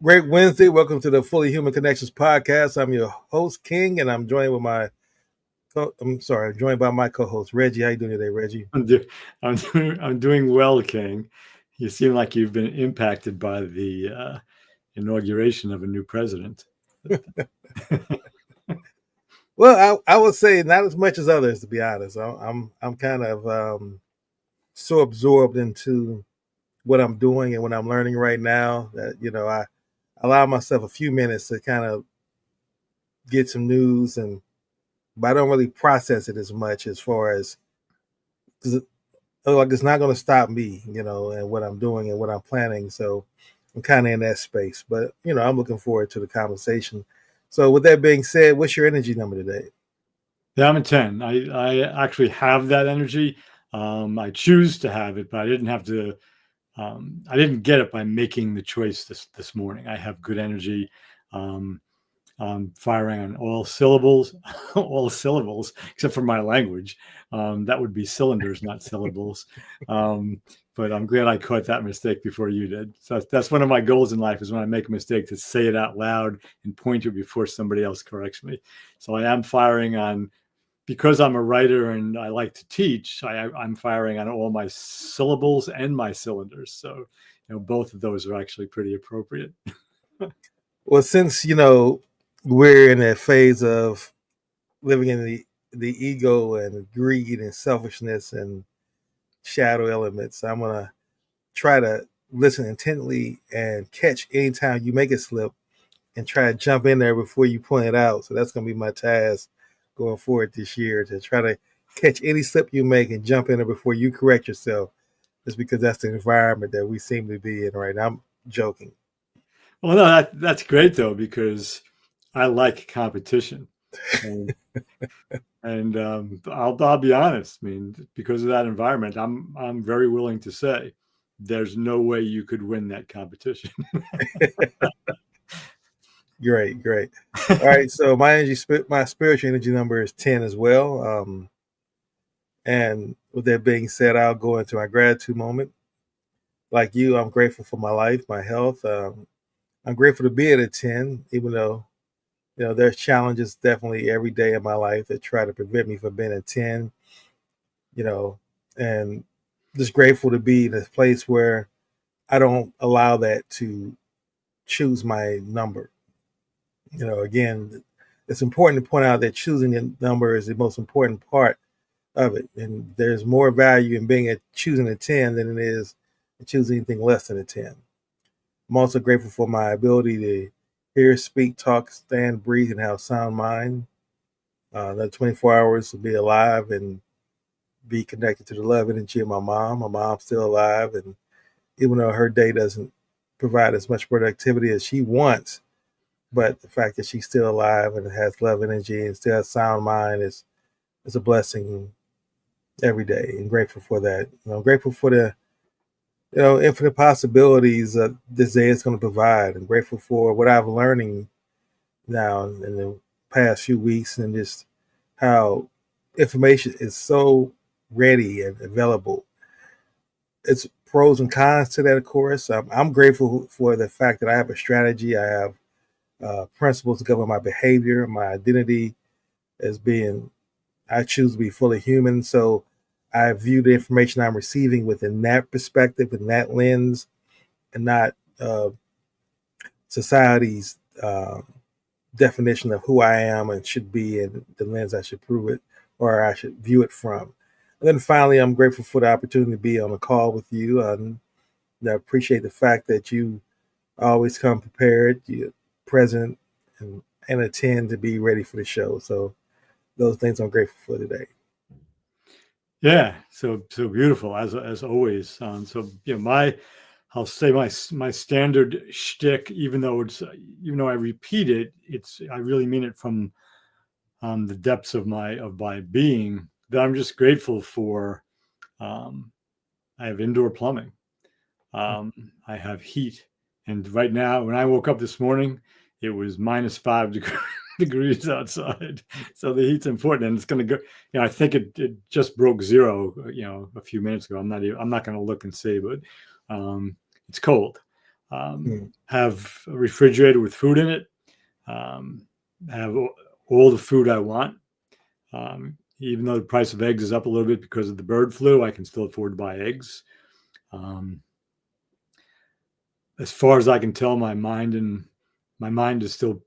Great Wednesday. Welcome to the Fully Human Connections podcast. I'm your host, King, and I'm joined with I'm joined by my co-host, Reggie. How you doing today, Reggie? I'm doing well, King. You seem like you've been impacted by the inauguration of a new president. Well, I would say not as much as others, to be honest. I'm kind of so absorbed into what I'm doing and what I'm learning right now that I allow myself a few minutes to kind of get some news, but I don't really process it as much as far as because like it's not going to stop me, and what I'm doing and what I'm planning. So I'm kind of in that space, but I'm looking forward to the conversation. So with that being said, what's your energy number today? Yeah, I'm a 10. I actually have that energy. I choose to have it, but I didn't have to. I didn't get it by making the choice this morning. I have good energy. Um, Firing on all syllables, all syllables, except for my language. That would be cylinders, not syllables. But I'm glad I caught that mistake before you did. So that's one of my goals in life is when I make a mistake to say it out loud and point to it before somebody else corrects me. So I am firing on, because I'm a writer and I like to teach, I'm firing on all my syllables and my cylinders. So, both of those are actually pretty appropriate. Well, since we're in that phase of living in the ego and greed and selfishness and shadow elements, I'm gonna try to listen intently and catch anytime you make it slip and try to jump in there before you point it out. So that's going to be my task going forward this year to try to catch any slip you make and jump in there before you correct yourself. Just because that's the environment that we seem to be in right now. I'm joking. Well, no, that's great though, because I like competition, and I'll be honest. I mean, because of that environment, I'm very willing to say there's no way you could win that competition. Great, great. All right, so my spiritual energy number is 10 as well. And with that being said, I'll go into my gratitude moment. Like you, I'm grateful for my life, my health. I'm grateful to be at a 10, even though there's challenges definitely every day in my life that try to prevent me from being a 10, you know, and just grateful to be in a place where I don't allow that to choose my number. Again, it's important to point out that choosing the number is the most important part of it. And there's more value in choosing a 10 than it is in choosing anything less than a 10. I'm also grateful for my ability to hear, speak, talk, stand, breathe, and have a sound mind. That 24 hours to be alive and be connected to the love energy of my mom. My mom's still alive, and even though her day doesn't provide as much productivity as she wants, but the fact that she's still alive and has love energy and still has sound mind is a blessing every day, and grateful for that. I'm grateful for the infinite possibilities that this day is going to provide. I'm grateful for what I've learning now in the past few weeks and just how information is so ready and available. It's pros and cons to that, of course. I'm grateful for the fact that I have a strategy. I have principles to govern my behavior, my identity as being, I choose to be fully human. So I view the information I'm receiving within that perspective, in that lens, and not society's definition of who I am and should be and the lens I should prove it or I should view it from. And then finally, I'm grateful for the opportunity to be on a call with you. I appreciate the fact that you always come prepared, you present, and attend to be ready for the show. So those things I'm grateful for today. Yeah, so beautiful as always. So I'll say my standard shtick, even though I repeat it, I really mean it from the depths of my being, that I'm just grateful for. I have indoor plumbing. I have heat, and right now, when I woke up this morning, it was -5 degrees outside. So the heat's important, and it's going to go. I think it just broke zero. A few minutes ago. I'm not going to look and see, but it's cold. Hmm. have a refrigerator with food in it, have all the food I want. Even though the price of eggs is up a little bit because of the bird flu, I can still afford to buy eggs. As far as I can tell, my mind is still,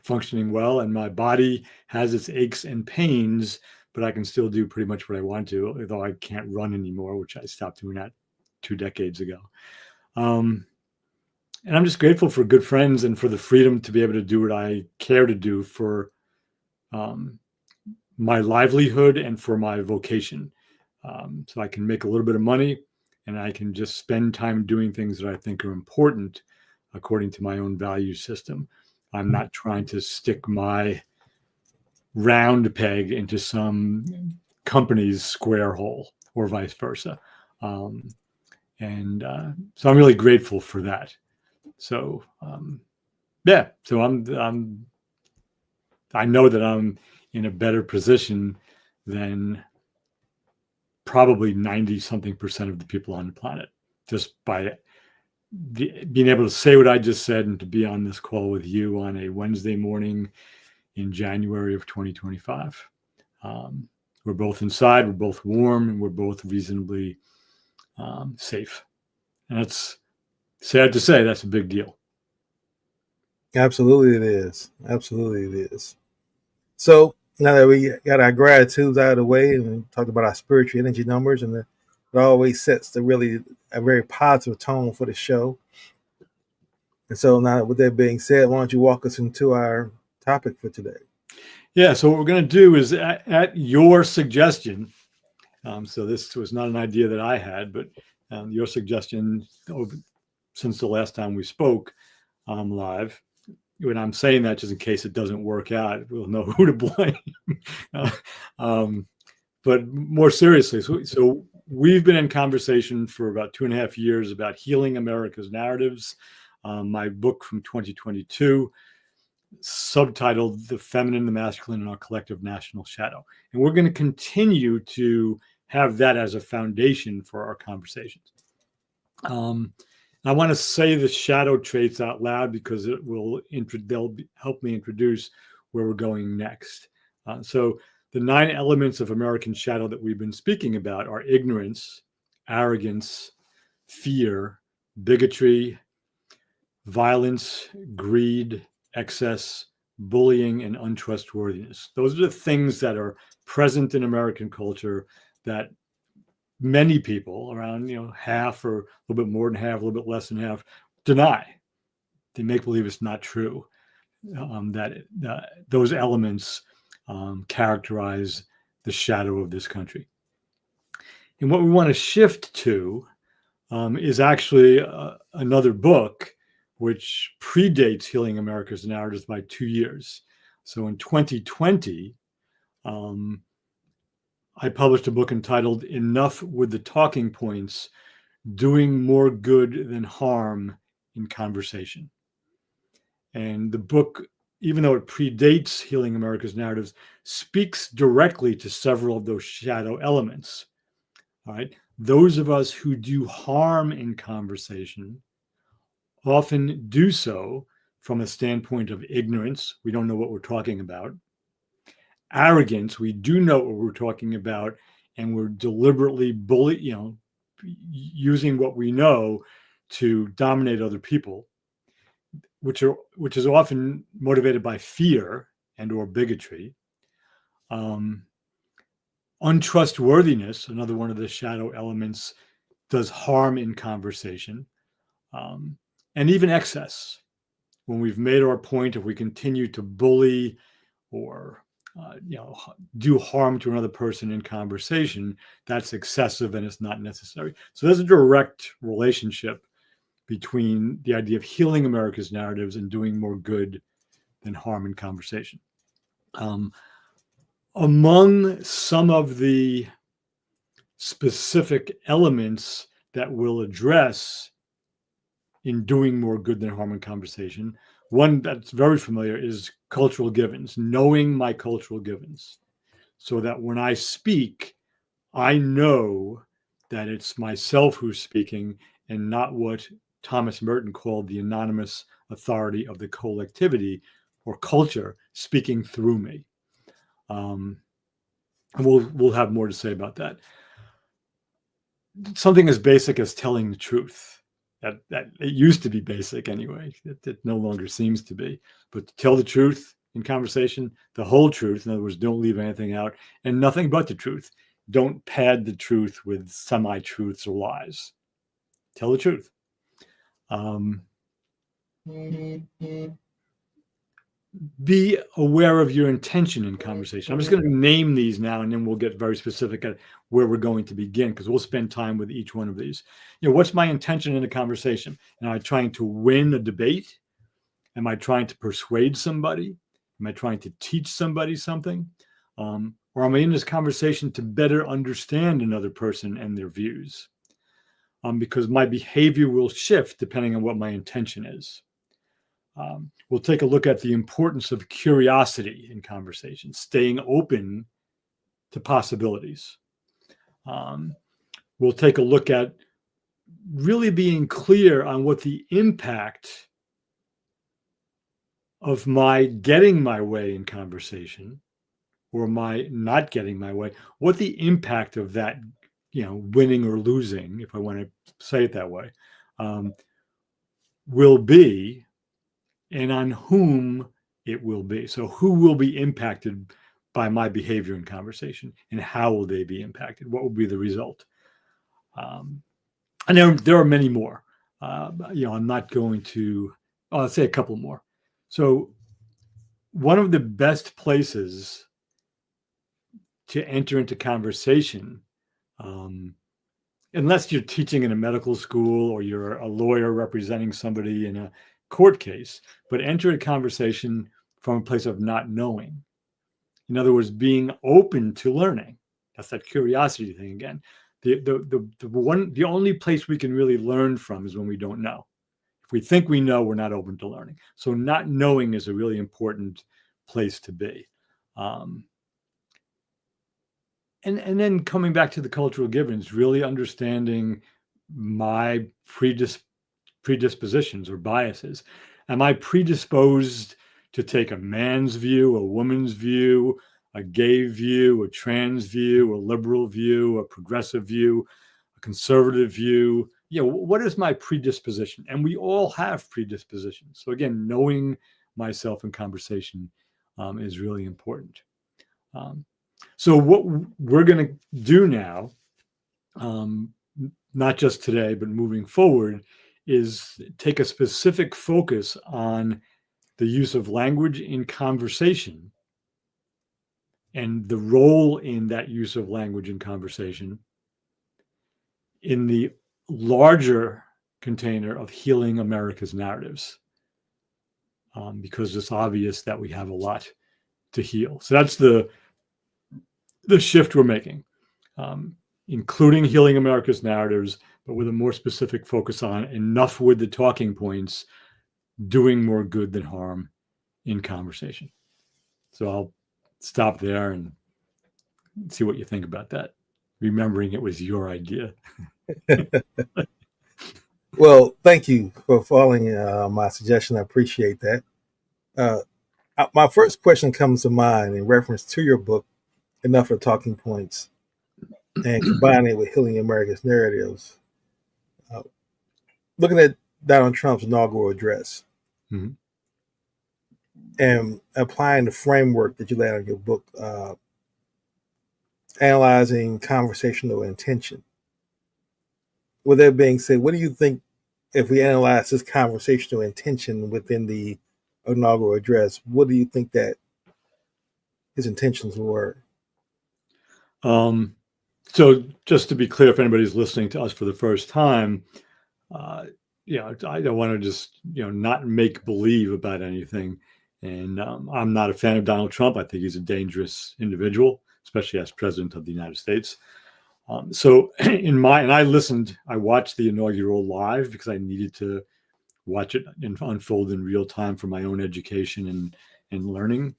functioning well, and my body has its aches and pains, but I can still do pretty much what I want to, although I can't run anymore, which I stopped doing that 2 decades ago. And I'm just grateful for good friends and for the freedom to be able to do what I care to do for my livelihood and for my vocation. So I can make a little bit of money and I can just spend time doing things that I think are important according to my own value system. I'm not trying to stick my round peg into some company's square hole or vice versa. And so I'm really grateful for that. So so I know that I'm in a better position than probably 90 something percent of the people on the planet, just by being able to say what I just said and to be on this call with you on a Wednesday morning in January of 2025. We're both inside, we're both warm, and we're both reasonably safe. And that's sad to say, that's a big deal. Absolutely, it is. Absolutely, it is. So now that we got our gratitudes out of the way and talked about our spiritual energy numbers, and it always sets the really a very positive tone for the show. And so now, with that being said, why don't you walk us into our topic for today? Yeah. So what we're going to do is at your suggestion. So this was not an idea that I had, but your suggestion since the last time we spoke live. When I'm saying that, just in case it doesn't work out, we'll know who to blame. But more seriously, so we've been in conversation for about 2.5 years about healing America's narratives. My book from 2022, subtitled "The Feminine, the Masculine, and Our Collective National Shadow," and we're going to continue to have that as a foundation for our conversations. I want to say the shadow traits out loud because they'll help me introduce where we're going next. So the 9 elements of American shadow that we've been speaking about are ignorance, arrogance, fear, bigotry, violence, greed, excess, bullying, and untrustworthiness. Those are the things that are present in American culture that many people, around half or a little bit more than half, a little bit less than half, deny. They make believe it's not true. That those elements characterize the shadow of this country. And what we want to shift to is actually another book which predates Healing America's Narratives by 2 years. So in 2020, I published a book entitled "Enough with the Talking Points, Doing More Good Than Harm in Conversation." And the book, even though it predates Healing America's Narratives, speaks directly to several of those shadow elements. All right. Those of us who do harm in conversation often do so from a standpoint of ignorance. We don't know what we're talking about. Arrogance, we do know what we're talking about, and we're deliberately using what we know to dominate other people, which is often motivated by fear and or bigotry. Untrustworthiness, another one of the shadow elements, does harm in conversation. And even excess. When we've made our point, if we continue to bully or do harm to another person in conversation, that's excessive and it's not necessary. So there's a direct relationship between the idea of healing America's narratives and doing more good than harm in conversation. Among some of the specific elements that we'll address in doing more good than harm in conversation, one that's very familiar is cultural givens, knowing my cultural givens, so that when I speak, I know that it's myself who's speaking and not what Thomas Merton called the anonymous authority of the collectivity or culture speaking through me. And we'll have more to say about that. Something as basic as telling the truth. That it used to be basic anyway. It no longer seems to be. But to tell the truth in conversation, the whole truth. In other words, don't leave anything out, and nothing but the truth. Don't pad the truth with semi-truths or lies. Tell the truth. Be aware of your intention in conversation. I'm just going to name these now, and then we'll get very specific at where we're going to begin, because we'll spend time with each one of these. What's my intention in a conversation? Am I trying to win a debate? Am I trying to persuade somebody? Am I trying to teach somebody something? Or am I in this conversation to better understand another person and their views? Because my behavior will shift depending on what my intention is. We'll take a look at the importance of curiosity in conversation, staying open to possibilities. We'll take a look at really being clear on what the impact of my getting my way in conversation or my not getting my way, what the impact of that, winning or losing, if I want to say it that way, will be, and on whom it will be. So who will be impacted by my behavior in conversation, and how will they be impacted? What will be the result? And there are many more. I'm not going to, I'll say a couple more. So one of the best places to enter into conversation, unless you're teaching in a medical school or you're a lawyer representing somebody in a court case, but enter a conversation from a place of not knowing. In other words, being open to learning. That's that curiosity thing again. The only place we can really learn from is when we don't know. If we think we know, we're not open to learning. So not knowing is a really important place to be. And then coming back to the cultural givens, really understanding my predispositions or biases. Am I predisposed to take a man's view, a woman's view, a gay view, a trans view, a liberal view, a progressive view, a conservative view? What is my predisposition? And we all have predispositions. So again, knowing myself in conversation is really important. So what we're going to do now, not just today, but moving forward, is take a specific focus on the use of language in conversation and the role in that use of language in conversation in the larger container of healing America's narratives, because it's obvious that we have a lot to heal. So that's the shift we're making, including healing America's narratives, but with a more specific focus on enough with the talking points, doing more good than harm in conversation. So I'll stop there and see what you think about that, remembering it was your idea. Well, thank you for following my suggestion. I appreciate that. My first question comes to mind in reference to your book, Enough of the Talking Points, and combining it with Healing America's Narratives. Looking at Donald Trump's inaugural address, mm-hmm. and applying the framework that you laid out in your book, analyzing conversational intention. With that being said, what do you think if we analyze this conversational intention within the inaugural address? What do you think that his intentions were? So just to be clear, if anybody's listening to us for the first time, I don't want to just, not make believe about anything. And I'm not a fan of Donald Trump. I think he's a dangerous individual, especially as president of the United States. So and I watched the inaugural live because I needed to watch it unfold in real time for my own education and learning.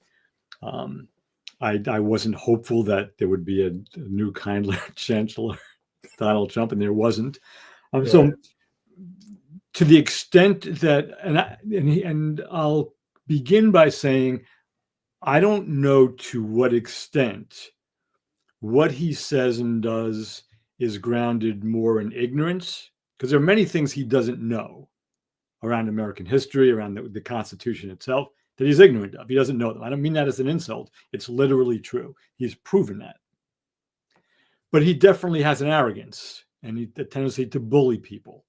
I wasn't hopeful that there would be a new kindler Chancellor Donald Trump, and there wasn't. So to the extent that, and I'll begin by saying, I don't know to what extent what he says and does is grounded more in ignorance, because there are many things he doesn't know around American history, around the Constitution itself, that he's ignorant of. He doesn't know them. I don't mean that as an insult. It's literally true. He's proven that. But he definitely has an arrogance and a tendency to bully people.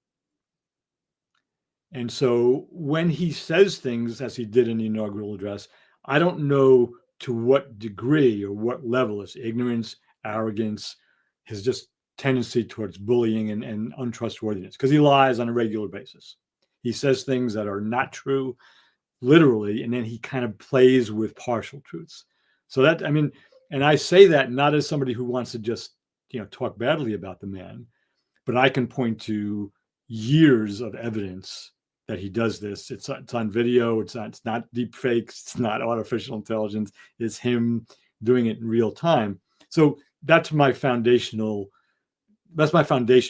And so when he says things, as he did in the inaugural address, I don't know to what degree or what level is ignorance, arrogance, his just tendency towards bullying and untrustworthiness, because he lies on a regular basis. He says things that are not true, literally, and then he kind of plays with partial truths. So that, I mean, and I say that not as somebody who wants to just, talk badly about the man, but I can point to years of evidence that he does this. It's on video. It's not deep fakes. It's not artificial intelligence. It's him doing it in real time. So that's my foundation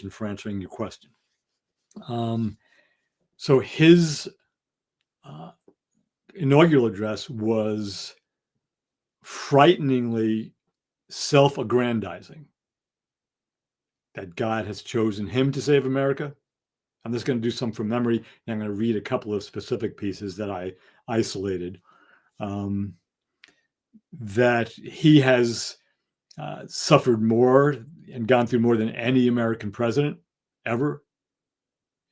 for answering your question. So his inaugural address was frighteningly self-aggrandizing, that God has chosen him to save America. I'm just going to do some from memory, and I'm going to read a couple of specific pieces that I isolated. That he has suffered more and gone through more than any American president ever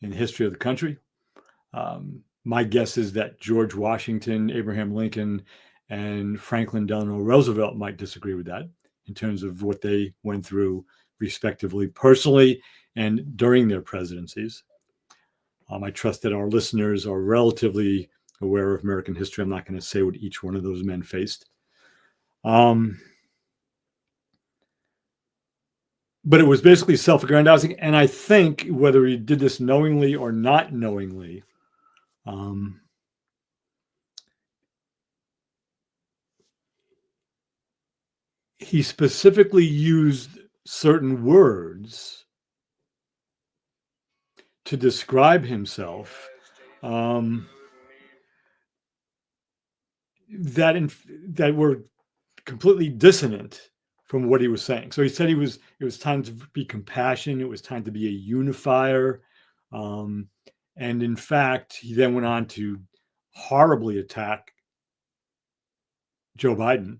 in the history of the country. My guess is that George Washington, Abraham Lincoln, and Franklin Delano Roosevelt might disagree with that in terms of what they went through respectively, personally, and during their presidencies. I trust that our listeners are relatively aware of American history. I'm not going to say what each one of those men faced. But it was basically self-aggrandizing. And I think whether he did this knowingly or not knowingly, he specifically used certain words to describe himself that were completely dissonant from what he was saying. So he said it was time to be compassionate. It was time to be a unifier. And in fact, he then went on to horribly attack Joe Biden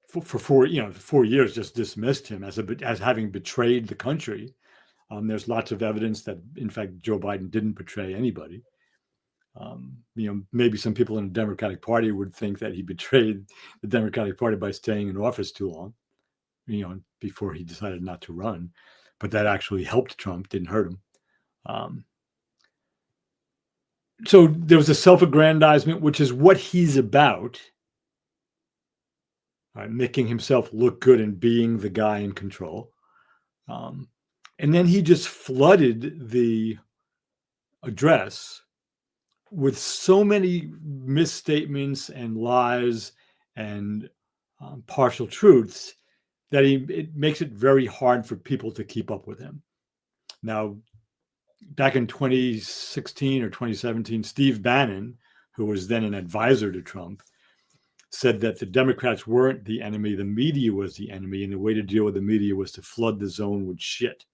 for 4 years, just dismissed him as having betrayed the country. There's lots of evidence that, in fact, Joe Biden didn't betray anybody. Maybe some people in the Democratic Party would think that he betrayed the Democratic Party by staying in office too long, before he decided not to run. But that actually helped Trump, didn't hurt him. So there was a self-aggrandizement, which is what he's about, making himself look good and being the guy in control. And then he just flooded the address with so many misstatements and lies and partial truths that it makes it very hard for people to keep up with him. Now, back in 2016 or 2017, Steve Bannon, who was then an advisor to Trump, said that the Democrats weren't the enemy, the media was the enemy, and the way to deal with the media was to flood the zone with shit,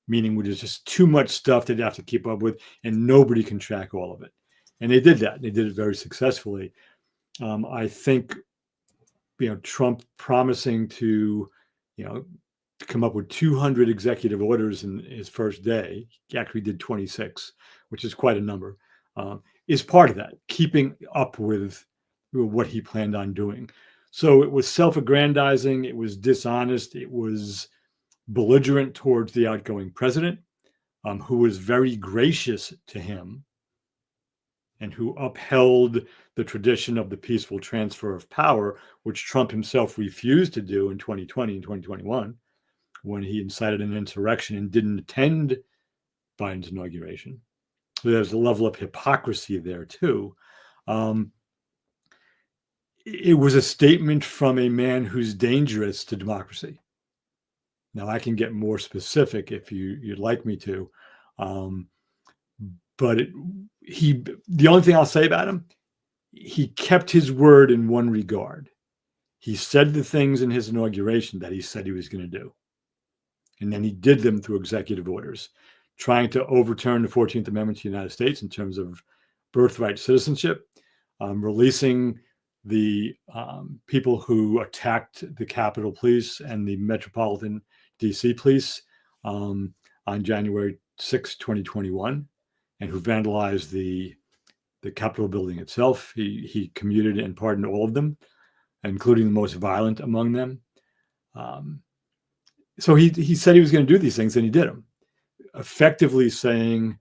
meaning there's just too much stuff they'd have to keep up with, and nobody can track all of it. And they did that. They did it very successfully. I think, Trump promising to, come up with 200 executive orders in his first day, he actually did 26, which is quite a number, is part of that, keeping up with what he planned on doing. So it was self-aggrandizing, it was dishonest, it was belligerent towards the outgoing president, who was very gracious to him and who upheld the tradition of the peaceful transfer of power, which Trump himself refused to do in 2020 and 2021, when he incited an insurrection and didn't attend Biden's inauguration. So there's a level of hypocrisy there too. It was a statement from a man who's dangerous to democracy. Now, I can get more specific if you'd like me to. but the only thing I'll say about him, he kept his word in one regard. He said the things in his inauguration that he said he was going to do. And then he did them through executive orders, trying to overturn the 14th Amendment to the United States in terms of birthright citizenship, releasing the people who attacked the Capitol Police and the Metropolitan DC Police on January 6, 2021, and who vandalized the Capitol building itself. He commuted and pardoned all of them, including the most violent among them. So he said he was going to do these things, and he did them, effectively saying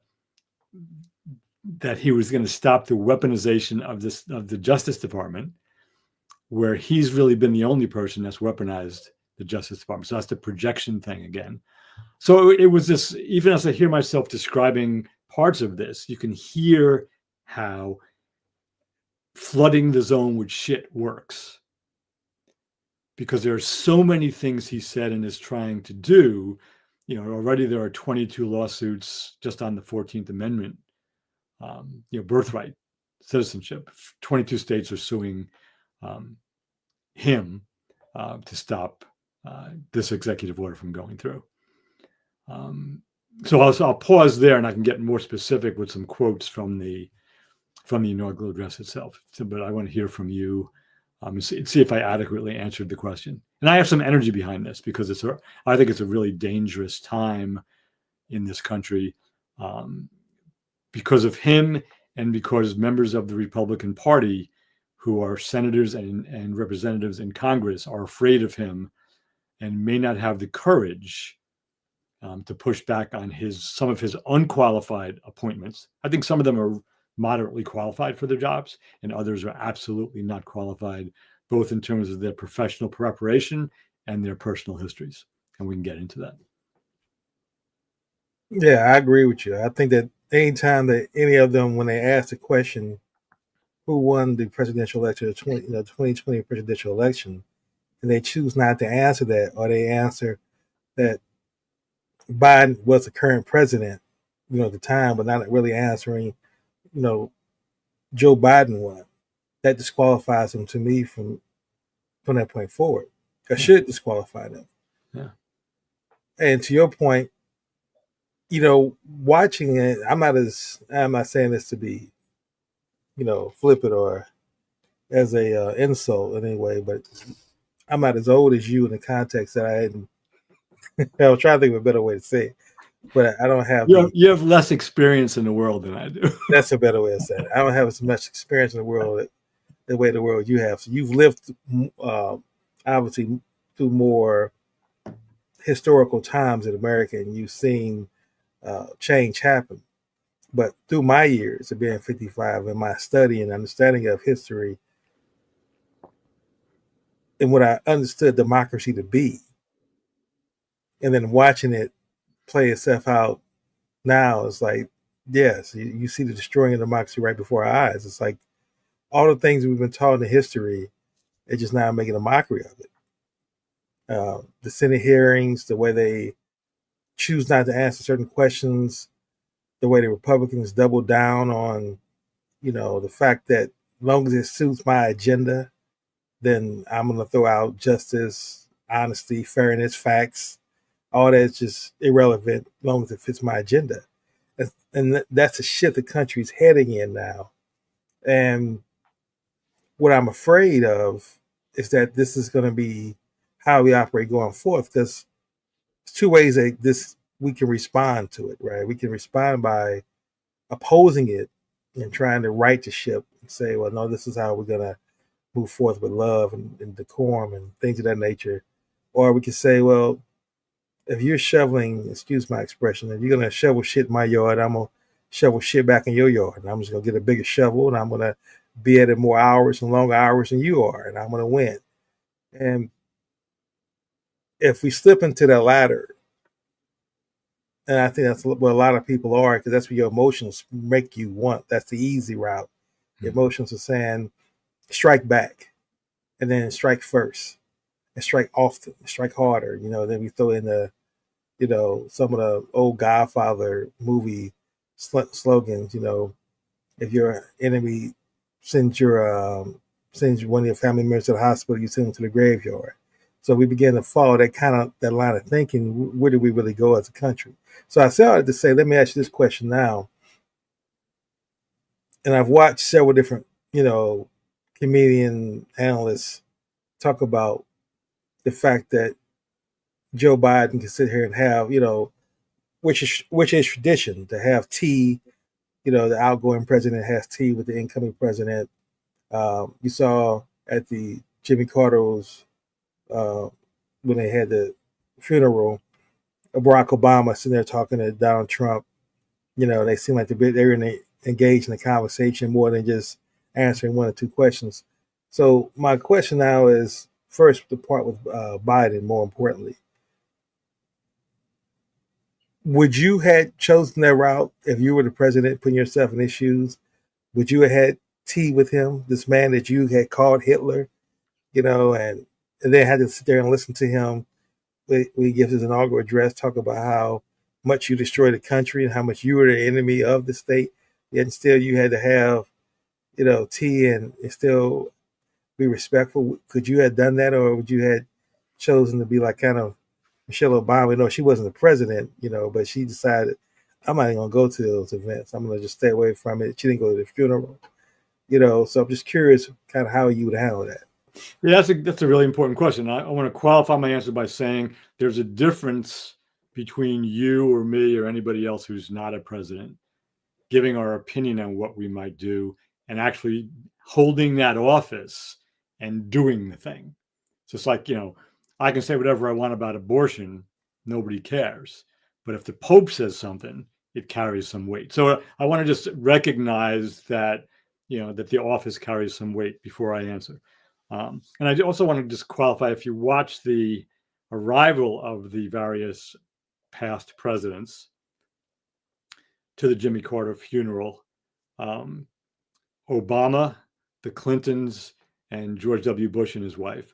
that he was going to stop the weaponization of the Justice Department, where he's really been the only person that's weaponized the Justice Department. So that's the projection thing again. So it was this, even as I hear myself describing parts of this, you can hear how flooding the zone with shit works. Because there are so many things he said and is trying to do. Already there are 22 lawsuits just on the 14th Amendment, birthright citizenship. 22 states are suing him to stop this executive order from going through. So I'll pause there, and I can get more specific with some quotes from the inaugural address itself. But I want to hear from you. See if I adequately answered the question. And I have some energy behind this because I think it's a really dangerous time in this country because of him and because members of the Republican Party who are senators and representatives in Congress are afraid of him and may not have the courage to push back on some of his unqualified appointments. I think some of them are moderately qualified for their jobs, and others are absolutely not qualified, both in terms of their professional preparation and their personal histories. And we can get into that. Yeah, I agree with you. I think that anytime that any of them, when they ask the question, who won the presidential election, the 2020 presidential election, and they choose not to answer that, or they answer that Biden was the current president, at the time, but not really answering, Joe Biden won. That disqualifies him to me from that point forward. I should disqualify them. Yeah. And to your point, watching it, I'm not saying this to be, flippant or as a insult in any way, but I'm not as old as you in the context that I hadn't. I was trying to think of a better way to say it, but I don't have you have less experience in the world than I do. That's a better way of saying it. I don't have as much experience in the world the way the world you have. So you've lived obviously through more historical times in America, and you've seen change happen. But through my years of being 55 and my study and understanding of history and what I understood democracy to be, and then watching it play itself out now, it's like, yes, you see the destroying of democracy right before our eyes. It's like all the things we've been taught in history, they're just now making a mockery of it. The Senate hearings, the way they choose not to answer certain questions, the way the Republicans double down on, the fact that as long as it suits my agenda, then I'm going to throw out justice, honesty, fairness, facts. All that's just irrelevant as long as it fits my agenda. And that's the shit the country's heading in now. And what I'm afraid of is that this is going to be how we operate going forth. Because there's two ways that we can respond to it, right? We can respond by opposing it and trying to right the ship and say, well, no, this is how we're going to move forth with love and decorum and things of that nature. Or we can say, well, if you're shoveling, excuse my expression, if you're going to shovel shit in my yard, I'm going to shovel shit back in your yard. And I'm just going to get a bigger shovel, and I'm going to be at it more hours and longer hours than you are, and I'm going to win. And if we slip into that latter, and I think that's what a lot of people are, because that's what your emotions make you want. That's the easy route. Your emotions are saying, strike back, and then strike first, and strike often, strike harder. Then we throw in some of the old Godfather movie slogans. If your enemy sends sends one of your family members to the hospital, you send them to the graveyard. So we begin to follow that line of thinking. Where do we really go as a country? So I started to say, let me ask you this question now. And I've watched several different, comedian analysts talk about the fact that Joe Biden can sit here and have, which is tradition to have tea. The outgoing president has tea with the incoming president. You saw at the Jimmy Carter's when they had the funeral, Barack Obama sitting there talking to Donald Trump. They seem like they're engaged in the conversation more than just answering one or two questions. So my question now is first the part with Biden. More importantly, would you had chosen that route if you were the president, putting yourself in his shoes? Would you have had tea with him, this man that you had called Hitler, and then had to sit there and listen to him when he gives his inaugural address, talk about how much you destroyed the country and how much you were the enemy of the state, yet still you had to have, tea and still be respectful. Could you have done that, or would you had chosen to be like kind of Michelle Obama? No, she wasn't the president, but she decided I'm not even gonna go to those events. I'm gonna just stay away from it. She didn't go to the funeral, So I'm just curious, kind of how you would handle that. Yeah, that's a really important question. I want to qualify my answer by saying there's a difference between you or me or anybody else who's not a president giving our opinion on what we might do and actually holding that office and doing the thing. It's just like, I can say whatever I want about abortion, nobody cares. But if the Pope says something, it carries some weight. So I want to just recognize that, that the office carries some weight before I answer. And I also want to just qualify, if you watch the arrival of the various past presidents to the Jimmy Carter funeral, Obama, the Clintons, and George W. Bush and his wife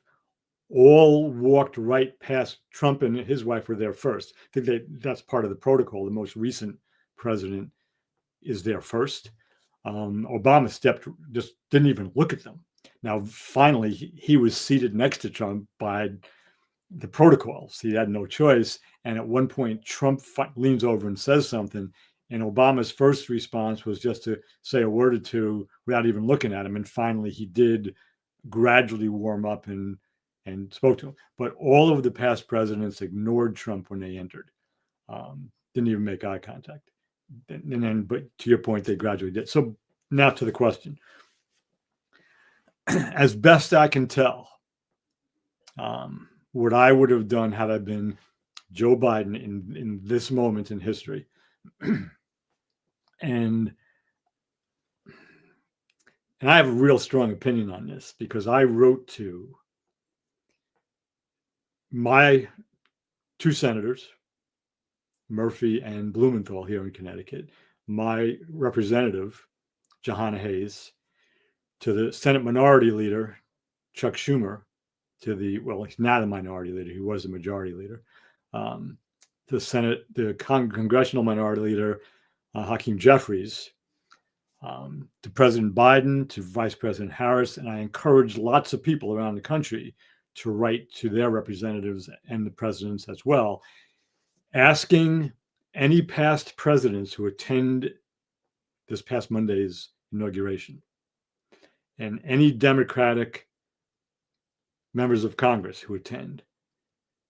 all walked right past Trump, and his wife were there first. I think that's part of the protocol. The most recent president is there first. Obama just didn't even look at them. Now, finally, he was seated next to Trump by the protocol, so he had no choice. And at one point, Trump leans over and says something, and Obama's first response was just to say a word or two without even looking at him. And finally, he did gradually warm up and spoke to him. But all of the past presidents ignored Trump when they entered, didn't even make eye contact. And then, but to your point, they gradually did. So now to the question. As best I can tell, what I would have done had I been Joe Biden in this moment in history, and I have a real strong opinion on this because I wrote to my two senators, Murphy and Blumenthal here in Connecticut, my representative, Jahana Hayes, to the Senate Minority Leader, Chuck Schumer, he's not a minority leader, he was a majority leader, the Congressional Minority Leader, Hakeem Jeffries, to President Biden, to Vice President Harris, and I encourage lots of people around the country to write to their representatives and the presidents as well, asking any past presidents who attend this past Monday's inauguration and any Democratic members of Congress who attend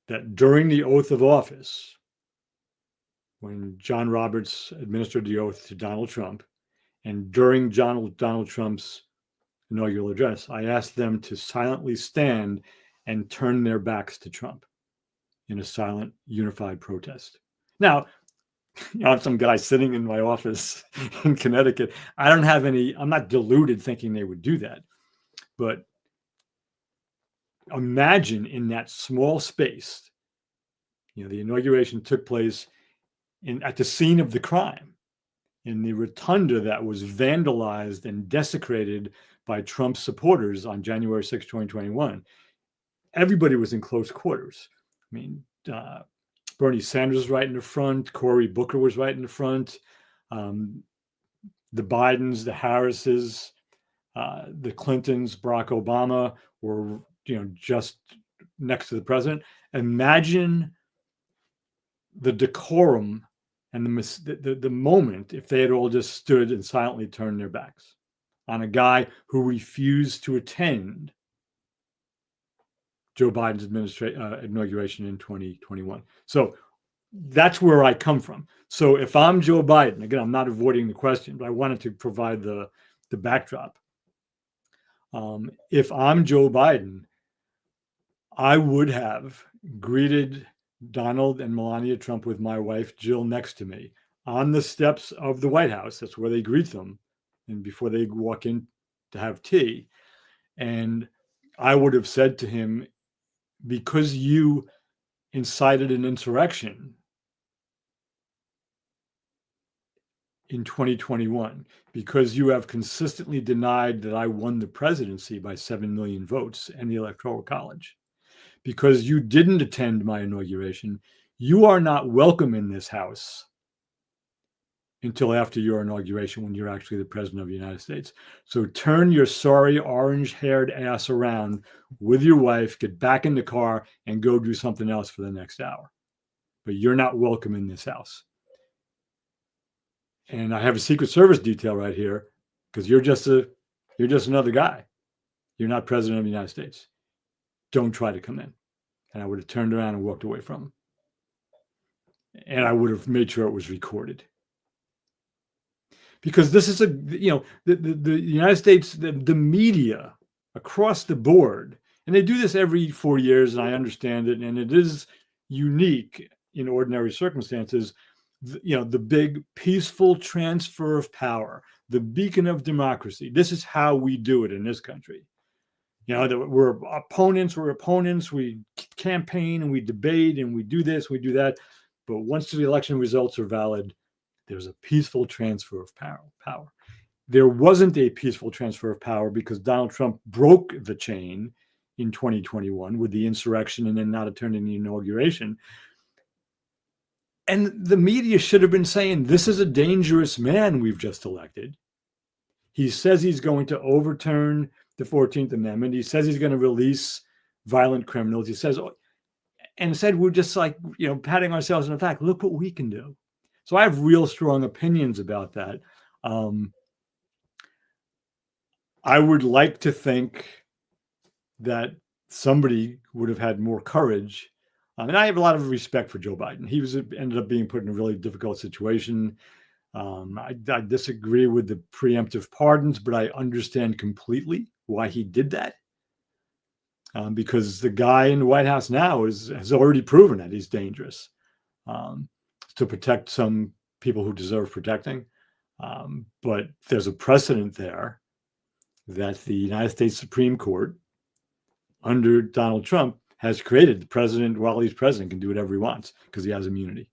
that during the oath of office, when John Roberts administered the oath to Donald Trump, and during Donald Trump's inaugural address, I asked them to silently stand and turn their backs to Trump in a silent, unified protest. Now, I'm some guy sitting in my office in Connecticut. I'm not deluded thinking they would do that. But imagine in that small space, the inauguration took place at the scene of the crime, in the rotunda that was vandalized and desecrated by Trump's supporters on January 6, 2021. Everybody was in close quarters. Bernie Sanders was right in the front. Cory Booker was right in the front. Um, the Bidens, the Harrises, the Clintons, Barack Obama were, just next to the president. Imagine the decorum and the moment if they had all just stood and silently turned their backs on a guy who refused to attend Joe Biden's inauguration in 2021. So that's where I come from. So if I'm Joe Biden, again, I'm not avoiding the question, but I wanted to provide the backdrop. If I'm Joe Biden, I would have greeted Donald and Melania Trump with my wife, Jill, next to me on the steps of the White House. That's where they greet them. And before they walk in to have tea. And I would have said to him, because you incited an insurrection in 2021, because you have consistently denied that I won the presidency by 7 million votes and the Electoral College, because you didn't attend my inauguration, you are not welcome in this house until after your inauguration, when you're actually the president of the United States. So turn your sorry orange-haired ass around with your wife, get back in the car, and go do something else for the next hour. But you're not welcome in this house. And I have a Secret Service detail right here, because you're just another guy. You're not president of the United States. Don't try to come in. And I would have turned around and walked away from him. And I would have made sure it was recorded. Because this is the United States, the media across the board, and they do this every 4 years, and I understand it, and it is unique in ordinary circumstances. The big peaceful transfer of power, the beacon of democracy. This is how we do it in this country. We're opponents, we campaign and we debate and we do this, we do that. But once the election results are valid, there's a peaceful transfer of power. There wasn't a peaceful transfer of power because Donald Trump broke the chain in 2021 with the insurrection and then not attending the inauguration. And the media should have been saying, this is a dangerous man we've just elected. He says he's going to overturn the 14th Amendment. He says he's going to release violent criminals. He says, and said, we're just patting ourselves on the back. Look what we can do. So I have real strong opinions about that. I would like to think that somebody would have had more courage. And I have a lot of respect for Joe Biden. He ended up being put in a really difficult situation. I disagree with the preemptive pardons, but I understand completely why he did that. Because the guy in the White House now has already proven that he's dangerous to protect some people who deserve protecting. But there's a precedent there that the United States Supreme Court, under Donald Trump, has created. The president, while he's president, can do whatever he wants because he has immunity.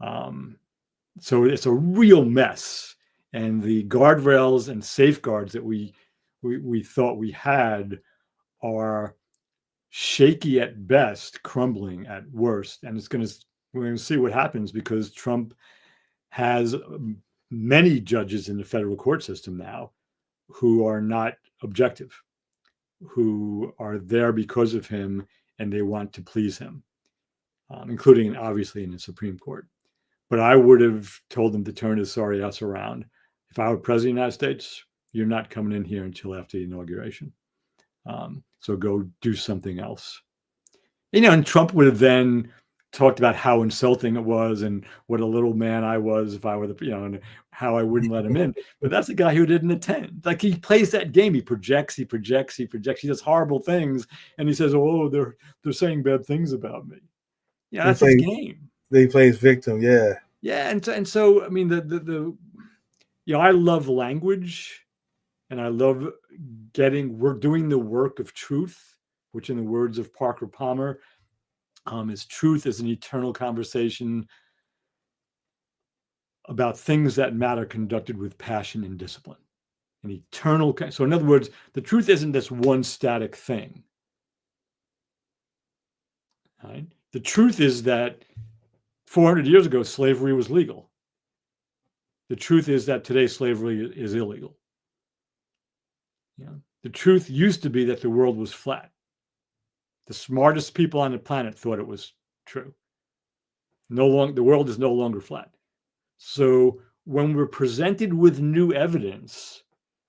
So it's a real mess. And the guardrails and safeguards that we thought we had are shaky at best, crumbling at worst. And we're going to see what happens, because Trump has many judges in the federal court system now who are not objective, who are there because of him and they want to please him, including obviously in the Supreme Court. But I would have told him to turn his sorry ass around. If I were president of the United States, you're not coming in here until after the inauguration. So go do something else. And Trump would have then talked about how insulting it was and what a little man I was if I were and how I wouldn't let him in. But that's a guy who didn't attend. Like, he plays that game. He projects. He does horrible things. And he says, oh, they're saying bad things about me. Yeah, that's his game. He plays victim. Yeah. Yeah. And so, I mean, I love language, and I love we're doing the work of truth, which in the words of Parker Palmer, is truth is an eternal conversation about things that matter, conducted with passion and discipline. So in other words, the truth isn't this one static thing. Right? The truth is that 400 years ago, slavery was legal. The truth is that today slavery is illegal. The truth used to be that the world was flat. The smartest people on the planet thought it was true. The world is no longer flat. So when we're presented with new evidence,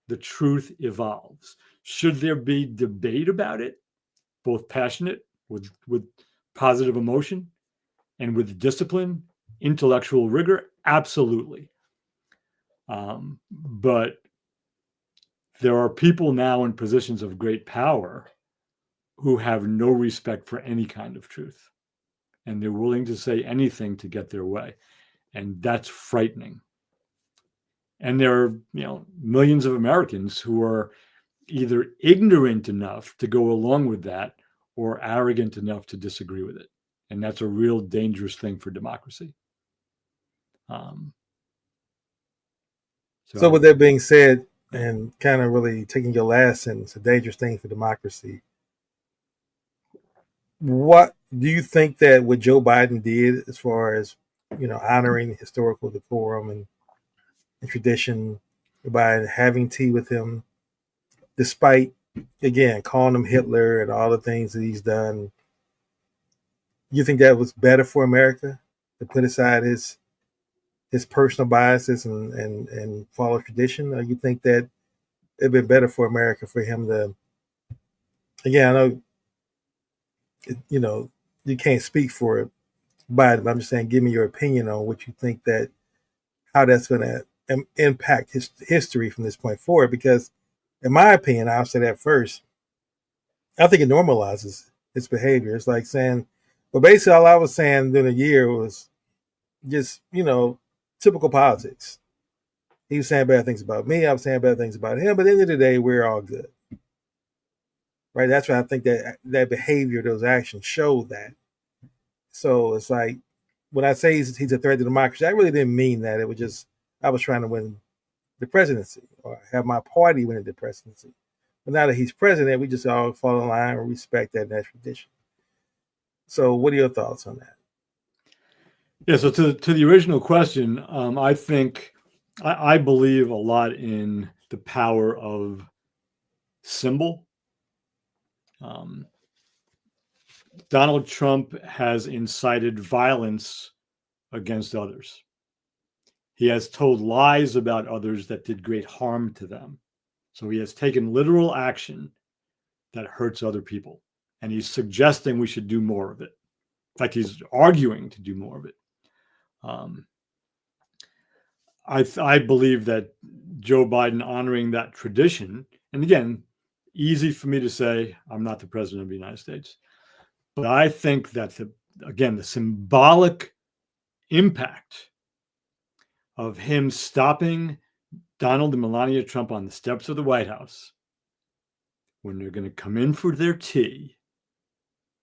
the truth evolves. Should there be debate about it, both passionate with positive emotion and with discipline, intellectual rigor? Absolutely. But there are people now in positions of great power who have no respect for any kind of truth, and they're willing to say anything to get their way, and that's frightening. And there are, millions of Americans who are either ignorant enough to go along with that or arrogant enough to disagree with it, and that's a real dangerous thing for democracy. So with that being said, and kind of really taking your last sentence, a dangerous thing for democracy, what do you think that what Joe Biden did as far as, honoring historical decorum and tradition by having tea with him, despite, again, calling him Hitler and all the things that he's done, you think that was better for America to put aside his personal biases and follow tradition? Or you think that it'd been better for America for him to, again, I know, you can't speak for Biden, but I'm just saying, give me your opinion on what you think that, how that's going to impact history from this point forward. Because in my opinion, I'll say that first, I think it normalizes its behavior. It's like saying, but basically all I was saying during the year was just, typical politics. He was saying bad things about me. I was saying bad things about him. But at the end of the day, we're all good. Right? That's why I think that behavior, those actions show that. So it's like, when I say he's a threat to democracy, I really didn't mean that. It was just, I was trying to win the presidency or have my party win the presidency. But now that he's president, we just all fall in line and respect that tradition. So what are your thoughts on that? Yeah, so to the original question, I think I believe a lot in the power of symbol. Donald Trump has incited violence against others. He has told lies about others that did great harm to them. So he has taken literal action that hurts other people. And he's suggesting we should do more of it. In fact, he's arguing to do more of it. I believe that Joe Biden honoring that tradition, and again, easy for me to say, I'm not the president of the United States, but I think that the symbolic impact of him stopping Donald and Melania Trump on the steps of the White House when they're going to come in for their tea.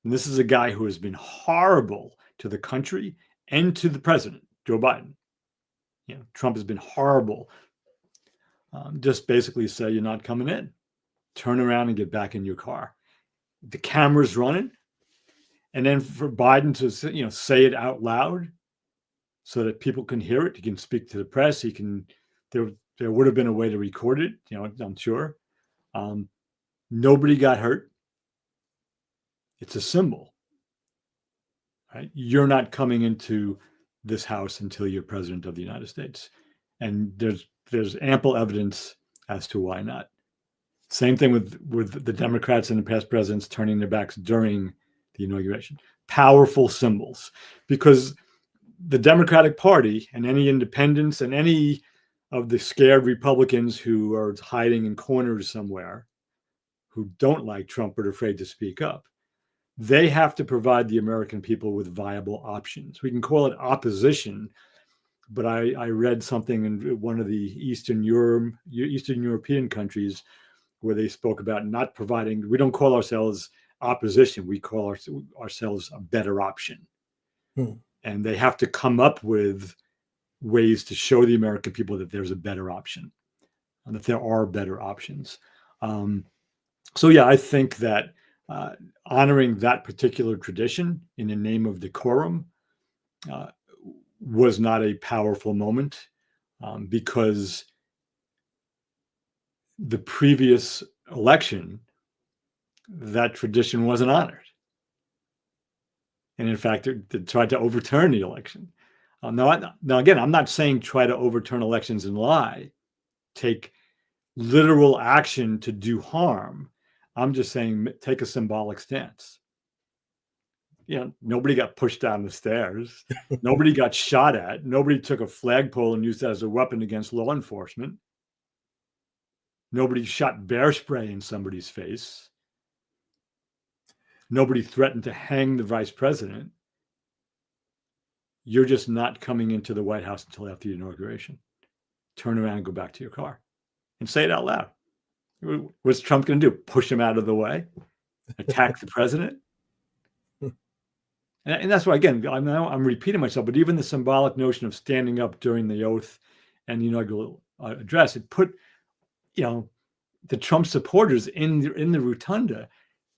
And this is a guy who has been horrible to the country and to the president, Joe Biden. Trump has been horrible. Just basically say, you're not coming in. Turn around and get back in your car. The camera's running. And then for Biden to say it out loud so that people can hear it, he can speak to the press. There would have been a way to record it, I'm sure. Nobody got hurt. It's a symbol, right? You're not coming into this house until you're president of the United States. And there's ample evidence as to why not. Same thing with the Democrats and the past presidents turning their backs during the inauguration. Powerful symbols, because the Democratic Party and any independents and any of the scared Republicans who are hiding in corners somewhere, who don't like Trump but are afraid to speak up, they have to provide the American people with viable options. We can call it opposition, but I read something in one of the Eastern European countries where they spoke about not providing, we don't call ourselves opposition, we call ourselves a better option. And they have to come up with ways to show the American people that there's a better option and that there are better options. So yeah, I think that honoring that particular tradition in the name of decorum was not a powerful moment. because the previous election, that tradition wasn't honored. And in fact, they tried to overturn the election. Now, again, I'm not saying try to overturn elections and lie, take literal action to do harm. I'm just saying take a symbolic stance. Nobody got pushed down the stairs. Nobody got shot at. Nobody took a flagpole and used that as a weapon against law enforcement. Nobody shot bear spray in somebody's face. Nobody threatened to hang the vice president. You're just not coming into the White House until after the inauguration. Turn around and go back to your car and say it out loud. What's Trump going to do? Push him out of the way? Attack the president? And that's why, again, I'm repeating myself, but even the symbolic notion of standing up during the oath and the inaugural address, it put, the Trump supporters in the rotunda.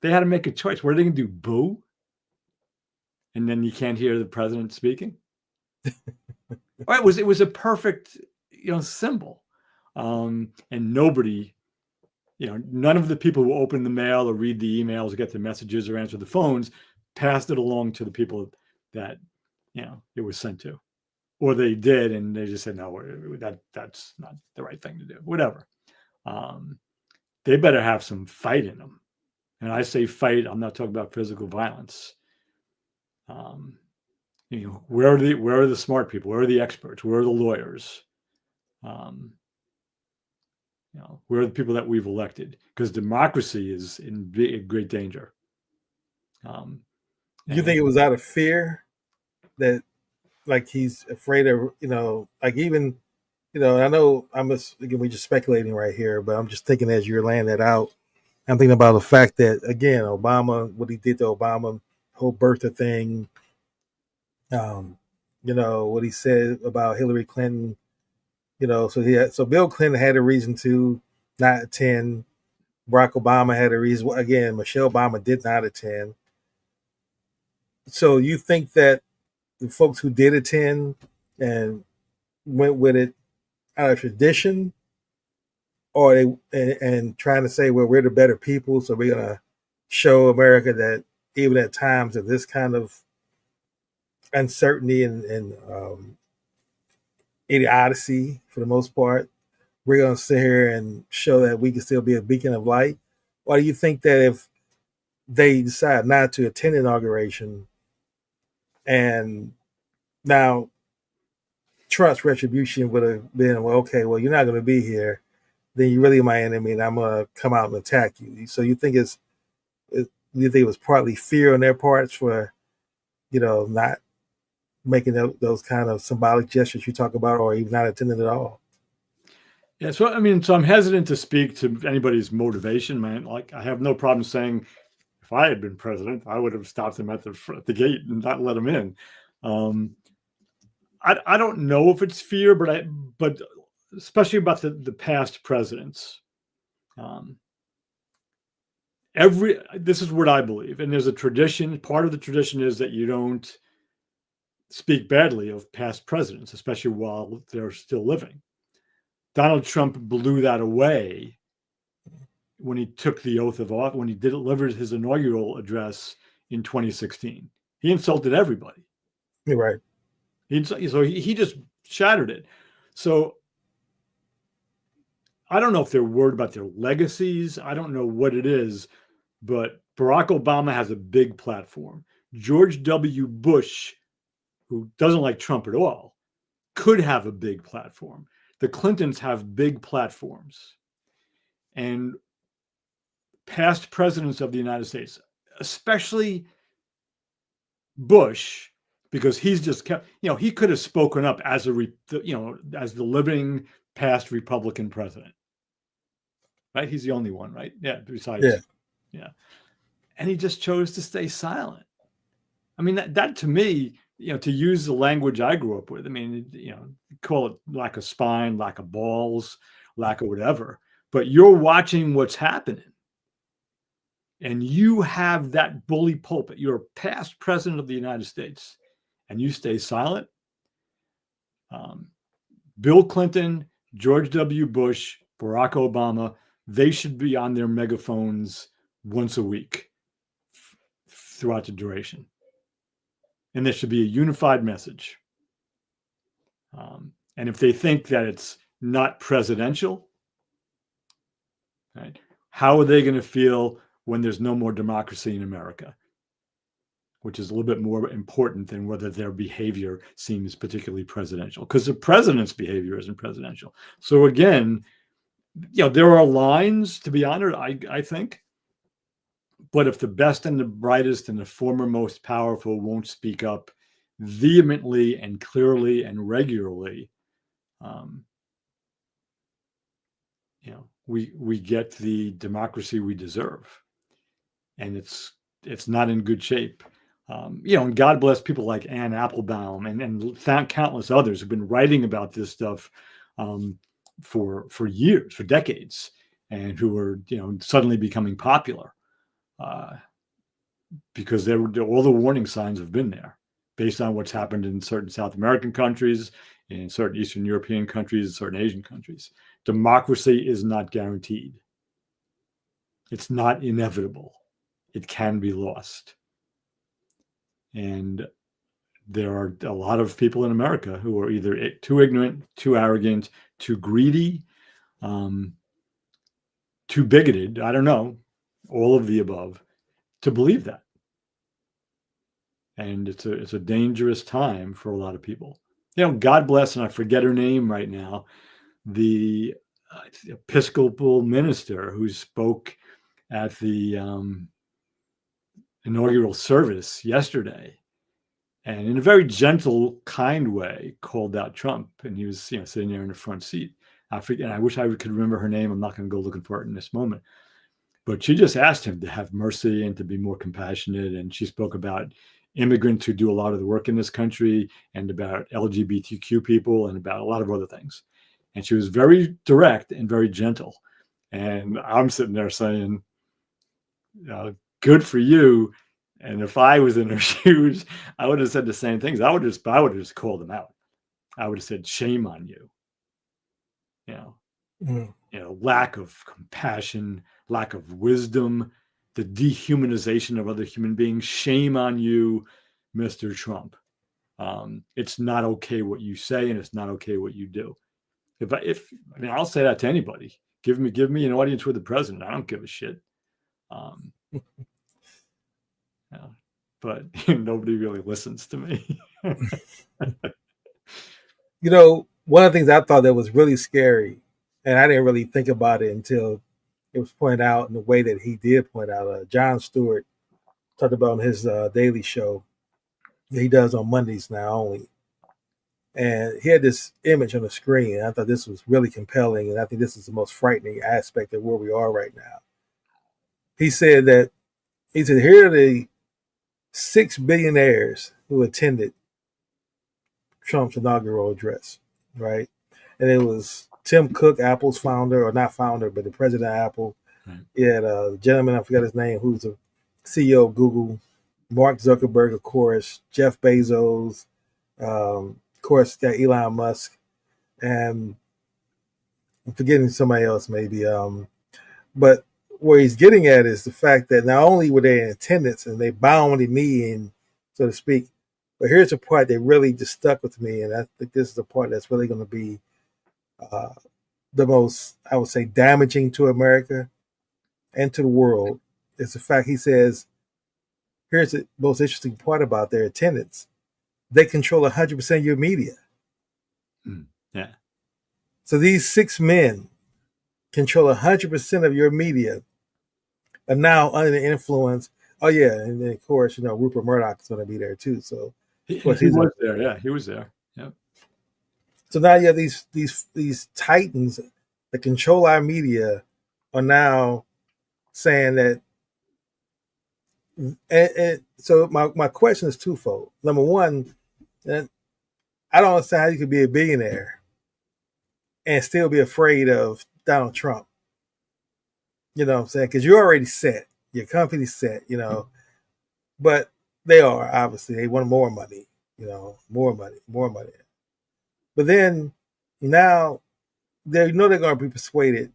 They had to make a choice. What are they going to do? Boo? And then you can't hear the president speaking. Right? It was a perfect, symbol. And nobody, none of the people who open the mail or read the emails or get the messages or answer the phones passed it along to the people that, it was sent to. Or they did, and they just said, no, that's not the right thing to do. Whatever. They better have some fight in them. And I say fight, I'm not talking about physical violence. Where are the smart people? Where are the experts? Where are the lawyers? Where are the people that we've elected? Because democracy is in great danger. You think it was out of fear that, like, he's afraid of, like, even, I know we're just speculating right here, but I'm just thinking as you're laying that out, I'm thinking about the fact that, again, Obama, what he did to Obama, whole birther thing, what he said about Hillary Clinton, so Bill Clinton had a reason to not attend. Barack Obama had a reason. Again, Michelle Obama did not attend. So you think that the folks who did attend and went with it out of tradition, or and trying to say, well, we're the better people, so we're gonna show America that even at times of this kind of uncertainty and idiocy, for the most part, we're gonna sit here and show that we can still be a beacon of light? Or do you think that if they decide not to attend the inauguration, and now Trump's retribution would have been, well, okay, well, you're not going to be here, then you're really my enemy, and I'm going to come out and attack you. So you think you think it was partly fear on their parts for, not making those kind of symbolic gestures you talk about, or even not attending at all? Yeah, so I'm hesitant to speak to anybody's motivation, man. Like, I have no problem saying, if I had been president, I would have stopped him at the gate and not let him in. I don't know if it's fear, but especially about the past presidents. This is what I believe, and there's a tradition. Part of the tradition is that you don't speak badly of past presidents, especially while they're still living. Donald Trump blew that away when he took the oath of office, when he delivered his inaugural address in 2016. He insulted everybody. You're right. He just shattered it. So I don't know if they're worried about their legacies. I don't know what it is, but Barack Obama has a big platform. George W. Bush, who doesn't like Trump at all, could have a big platform. The Clintons have big platforms. And past presidents of the United States, especially Bush, because he's just kept, he could have spoken up as as the living past Republican president, right? He's the only one, right? Yeah. Besides, yeah. And he just chose to stay silent. I mean, that to me, to use the language I grew up with, call it lack of spine, lack of balls, lack of whatever, but you're watching what's happening. And you have that bully pulpit. You're a past president of the United States, and you stay silent. Bill Clinton, George W. Bush, Barack Obama, they should be on their megaphones once a week throughout the duration. And there should be a unified message. And if they think that it's not presidential, right, how are they going to feel when there's no more democracy in America? Which is a little bit more important than whether their behavior seems particularly presidential, because the president's behavior isn't presidential. So again, there are lines to be honored, I think. But if the best and the brightest and the former most powerful won't speak up vehemently and clearly and regularly, we get the democracy we deserve, and it's not in good shape. And God bless people like Anne Applebaum and countless others who've been writing about this stuff for years, for decades, and who are suddenly becoming popular because all the warning signs have been there based on what's happened in certain South American countries, in certain Eastern European countries, certain Asian countries. Democracy is not guaranteed. It's not inevitable. It can be lost. And there are a lot of people in America who are either too ignorant, too arrogant, too greedy, too bigoted, I don't know, all of the above, to believe that. And it's a dangerous time for a lot of people. God bless, and I forget her name right now, the Episcopal minister who spoke at the inaugural service yesterday, and in a very gentle, kind way, called out Trump. And he was, sitting there in the front seat. I wish I could remember her name. I'm not going to go looking for it in this moment. But she just asked him to have mercy and to be more compassionate. And she spoke about immigrants who do a lot of the work in this country, and about LGBTQ people, and about a lot of other things. And she was very direct and very gentle. And I'm sitting there saying, good for you. And if I was in her shoes, I would have said the same things. I would have just called them out. I would have said, shame on you. Lack of compassion, lack of wisdom, the dehumanization of other human beings. Shame on you, Mr. Trump. It's not okay what you say, and it's not okay what you do. I'll say that to anybody. Give me an audience with the president. I don't give a shit. But nobody really listens to me. One of the things I thought that was really scary, and I didn't really think about it until it was pointed out in the way that he did point out. Jon Stewart talked about on his daily show that he does on Mondays now only. And he had this image on the screen, and I thought this was really compelling, and I think this is the most frightening aspect of where we are right now. He said, here are the 6 billionaires who attended Trump's inaugural address, right? And it was Tim Cook, Apple's founder, or not founder, but the president of Apple. Right. He had a gentleman, I forgot his name, who's the CEO of Google, Mark Zuckerberg, of course, Jeff Bezos, of course, Elon Musk, and I'm forgetting somebody else maybe. But where he's getting at is the fact that not only were they in attendance and they bowed the knee in, so to speak, but here's the part that really just stuck with me, and I think this is the part that's really going to be the most, I would say, damaging to America and to the world. It's the fact he says, here's the most interesting part about their attendance. They control 100% of your media. Yeah. So these 6 men control 100% of your media, are now under the influence. Oh yeah, and then of course, Rupert Murdoch is going to be there too. So he was there. Yeah, he was there. Yeah. So now you have these titans that control our media are now saying that. And so my question is twofold. Number one, I don't understand how you could be a billionaire and still be afraid of Donald Trump. You know what I'm saying? Because you're already set. Your company's set, But they are, obviously. They want more money, more money. But then now they know they're going to be persuaded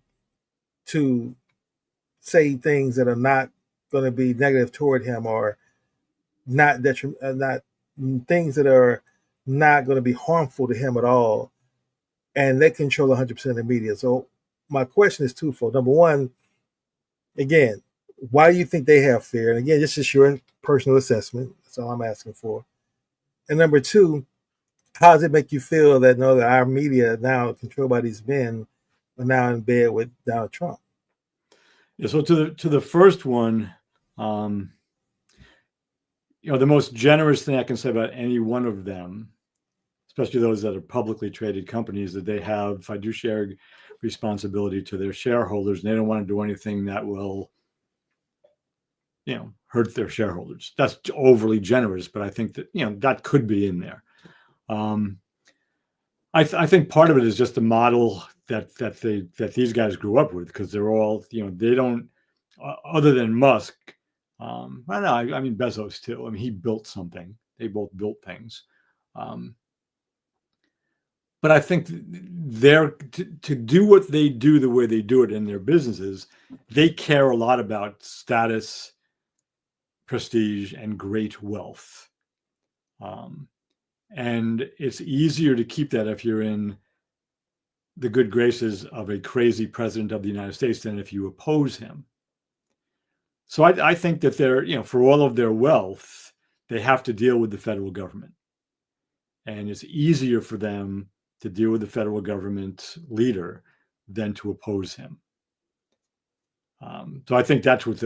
to say things that are not going to be negative toward him, or not things that are not going to be harmful to him at all, and they control 100% of the media. So my question is twofold. Number one, again, why do you think they have fear? And again, this is your personal assessment. That's all I'm asking for. And number two, how does it make you feel that know that our media, now controlled by these men, are now in bed with Donald Trump? Yeah, so to the first one, the most generous thing I can say about any one of them, especially those that are publicly traded companies, that they have fiduciary responsibility to their shareholders, and they don't want to do anything that will, hurt their shareholders. That's overly generous, but I think that that could be in there. I think part of it is just the model that these guys grew up with, because they're all they don't, other than Musk. I know. I mean Bezos too. I mean, he built something. They both built things. But I think they're to do what they do the way they do it in their businesses. They care a lot about status, prestige, and great wealth. And it's easier to keep that if you're in the good graces of a crazy president of the United States than if you oppose him. So I think that they're, for all of their wealth, they have to deal with the federal government. And it's easier for them to deal with the federal government leader than to oppose him. So I think that's what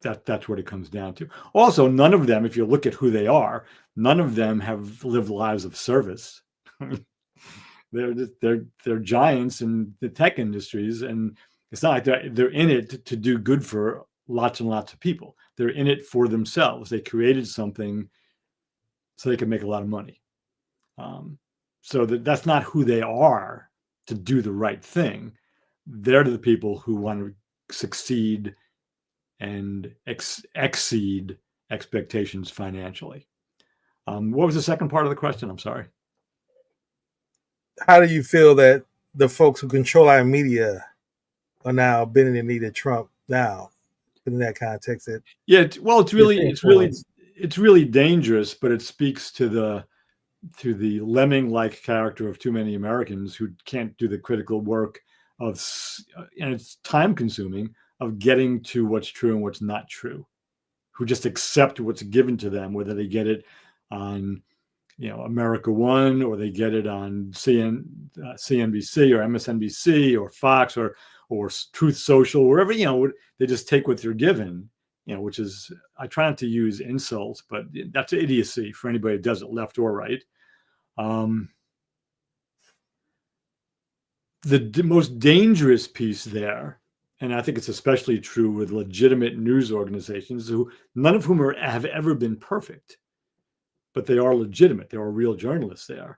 that's what it comes down to. Also, none of them, if you look at who they are, none of them have lived lives of service. They're giants in the tech industries, and it's not like they're in it to do good for lots and lots of people. They're in it for themselves. They created something so they can make a lot of money. So that's not who they are to do the right thing. They're the people who want to succeed and exceed expectations financially. What was the second part of the question? I'm sorry. How do you feel that the folks who control our media are now bending the knee to Trump now? In that context, it's really dangerous, but it speaks to the lemming-like character of too many Americans who can't do the critical work and it's time-consuming, of getting to what's true and what's not true, who just accept what's given to them, whether they get it on America One, or they get it on CNBC or MSNBC or Fox or Truth Social, wherever, they just take what they're given, which is, I try not to use insults, but that's idiocy for anybody that does it, left or right. The most dangerous piece there, and I think it's especially true with legitimate news organizations, who none of whom have ever been perfect, but they are legitimate. There are real journalists there.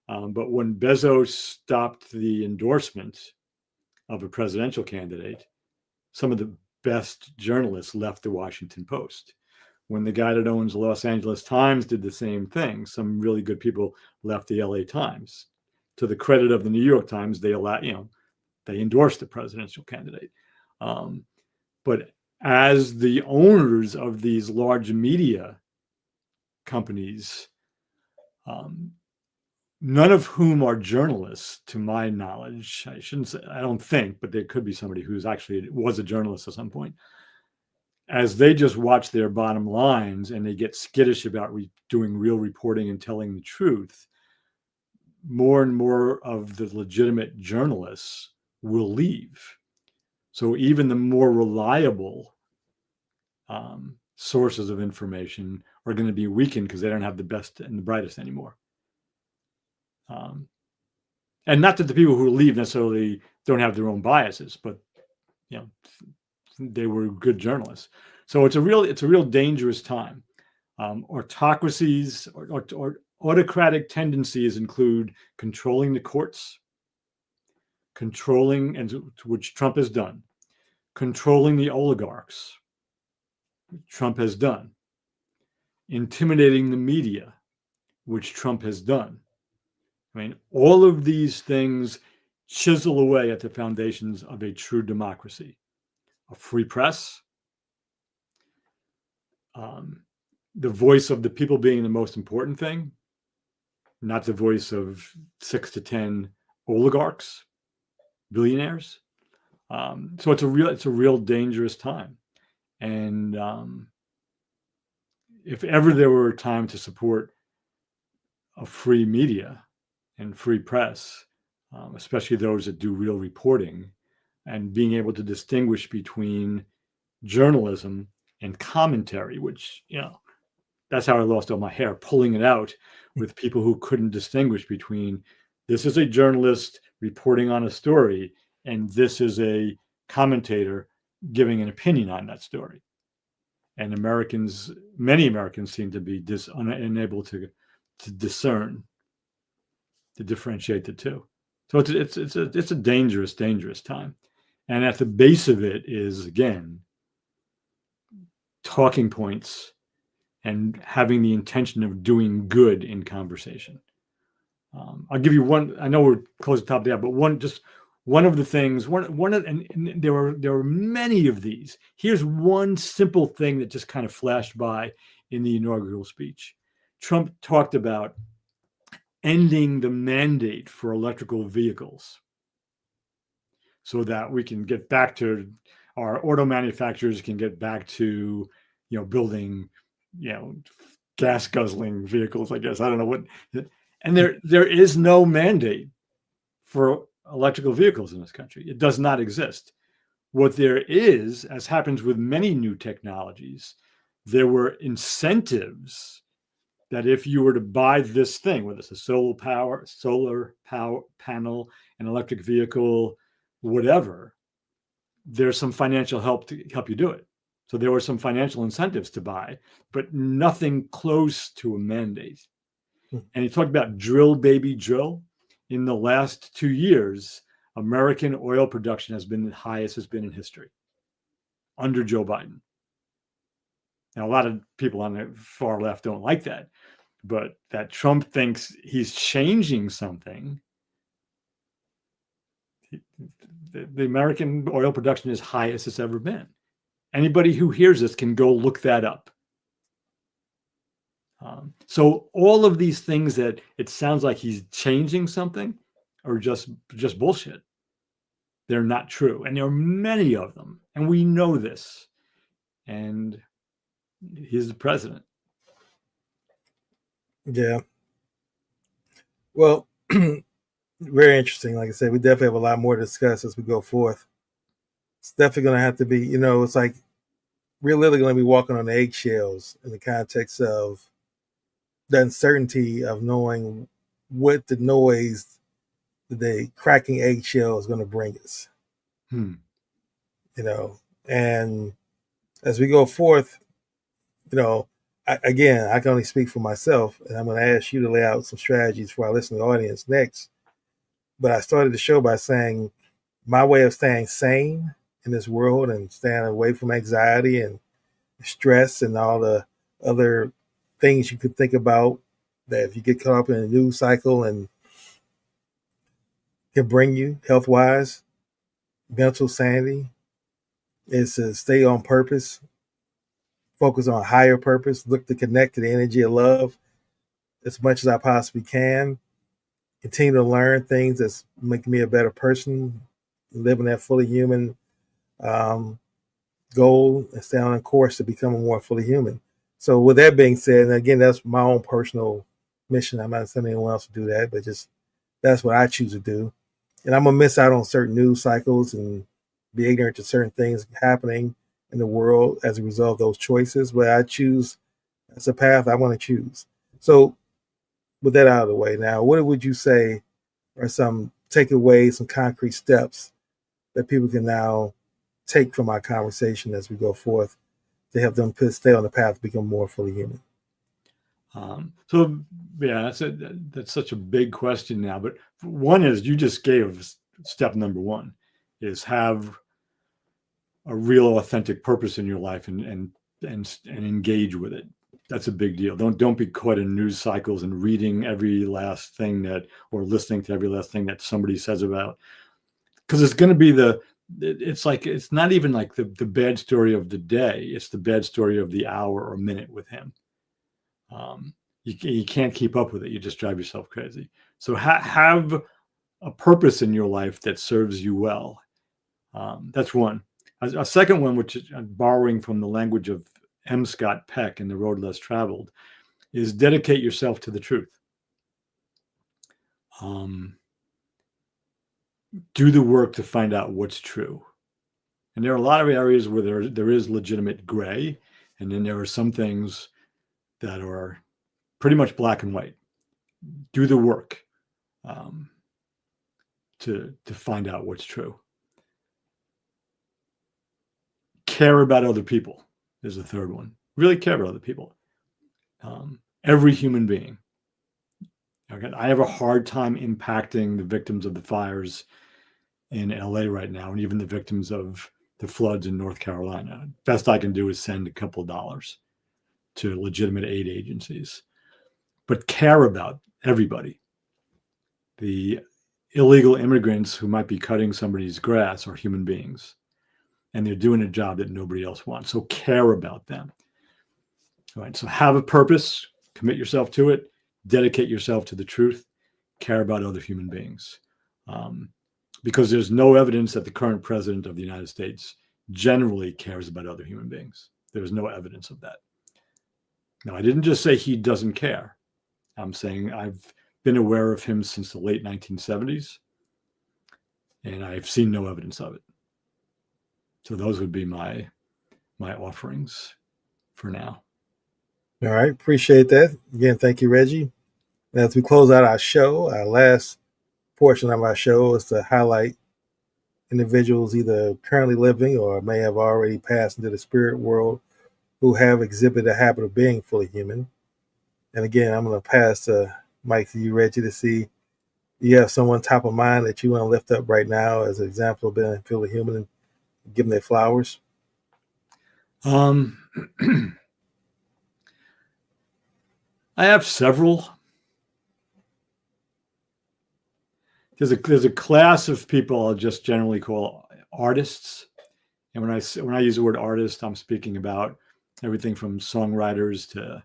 But when Bezos stopped the endorsement of a presidential candidate, some of the best journalists left the Washington Post. When the guy that owns the Los Angeles Times did the same thing, some really good people left the LA Times. To the credit of the New York Times, they endorsed the presidential candidate. But as the owners of these large media companies, none of whom are journalists, to my knowledge. I don't think, but there could be somebody who's actually was a journalist at some point. As they just watch their bottom lines and they get skittish about doing real reporting and telling the truth, more and more of the legitimate journalists will leave. So even the more reliable sources of information are going to be weakened because they don't have the best and the brightest anymore. And not that the people who leave necessarily don't have their own biases, but they were good journalists. So it's a real dangerous time. Autocracies or autocratic tendencies include controlling the courts, which Trump has done, controlling the oligarchs, which Trump has done, intimidating the media, which Trump has done, I mean, all of these things chisel away at the foundations of a true democracy, a free press, the voice of the people being the most important thing, not the voice of 6 to 10 oligarchs, billionaires. So it's a real dangerous time. And if ever there were a time to support a free media and free press, especially those that do real reporting, and being able to distinguish between journalism and commentary, which, that's how I lost all my hair, pulling it out with people who couldn't distinguish between this is a journalist reporting on a story and this is a commentator giving an opinion on that story. And many Americans seem to be unable to discern, to differentiate the two. So it's a dangerous, dangerous time. And at the base of it is, again, talking points and having the intention of doing good in conversation. I'll give you one. I know we're close to the top of the hour, but one of the things. And there were many of these. Here's one simple thing that just kind of flashed by in the inaugural speech. Trump talked about ending the mandate for electrical vehicles, so that we can get back to our auto manufacturers can get back to building gas guzzling vehicles, I guess. I don't know what. And there is no mandate for electrical vehicles in this country. It does not exist. What there is, as happens with many new technologies, there were incentives that if you were to buy this thing, whether it's a solar power panel, an electric vehicle, whatever, there's some financial help to help you do it. So there were some financial incentives to buy, but nothing close to a mandate. And he talked about drill, baby, drill. In the last 2 years, American oil production has been the highest it's been in history under Joe Biden. Now, a lot of people on the far left don't like that, but that Trump thinks he's changing something. The American oil production is highest it's ever been. Anybody who hears this can go look that up. So all of these things that it sounds like he's changing something are just bullshit. They're not true. And there are many of them. And we know this. And he's the president. Yeah. Well, very interesting. Like I said, we definitely have a lot more to discuss as we go forth. It's definitely going to have to be, it's like we're literally going to be walking on eggshells in the context of the uncertainty of knowing what the noise the cracking eggshell is going to bring us. And as we go forth, I can only speak for myself, and I'm going to ask you to lay out some strategies for our listening audience next. But I started the show by saying my way of staying sane in this world and staying away from anxiety and stress and all the other things you could think about that if you get caught up in a news cycle and can bring you health-wise, mental sanity, is to stay on purpose, focus on higher purpose, look to connect to the energy of love as much as I possibly can, continue to learn things that's making me a better person, living that fully human goal and stay on a course to become a more fully human. So with that being said, and again, that's my own personal mission. I'm not telling anyone else to do that, but just that's what I choose to do. And I'm going to miss out on certain news cycles and be ignorant to certain things happening in the world as a result of those choices. But I choose, that's a path I want to choose. So with that out of the way now, what would you say are some takeaways, some concrete steps that people can now take from our conversation as we go forth to help them stay on the path to become more fully human? So yeah, that's such a big question now. But one is you just gave step number one is have a real authentic purpose in your life and engage with it. That's a big deal. Don't be caught in news cycles and reading every last thing that, or listening to every last thing that somebody says about, because it's going to be it's like, it's not even like the bad story of the day. It's the bad story of the hour or minute with him. You can't keep up with it. You just drive yourself crazy. So have a purpose in your life that serves you well. That's one. A second one, which is borrowing from the language of M. Scott Peck in The Road Less Traveled, is dedicate yourself to the truth. Do the work to find out what's true. And there are a lot of areas where there is legitimate gray, and then there are some things that are pretty much black and white. Do the work to find out what's true. Care about other people is the third one. Really care about other people. Every human being. Okay, I have a hard time impacting the victims of the fires in LA right now, and even the victims of the floods in North Carolina. Best I can do is send a couple of dollars to legitimate aid agencies. But care about everybody. The illegal immigrants who might be cutting somebody's grass are human beings, and they're doing a job that nobody else wants. So care about them. All right. So have a purpose, commit yourself to it, dedicate yourself to the truth, care about other human beings. Because there's no evidence that the current president of the United States generally cares about other human beings. There's no evidence of that. Now, I didn't just say he doesn't care. I'm saying I've been aware of him since the late 1970s, and I've seen no evidence of it. So those would be my offerings for now. All right. Appreciate that. Again, thank you, Reggie. As we close out our show, our last portion of our show is to highlight individuals either currently living or may have already passed into the spirit world who have exhibited a habit of being fully human. And again, I'm going to pass the mic to you, Reggie, to see you have someone top of mind that you want to lift up right now as an example of being fully human and give them their flowers. I have several. There's a class of people I'll just generally call artists. And when I use the word artist, I'm speaking about everything from songwriters to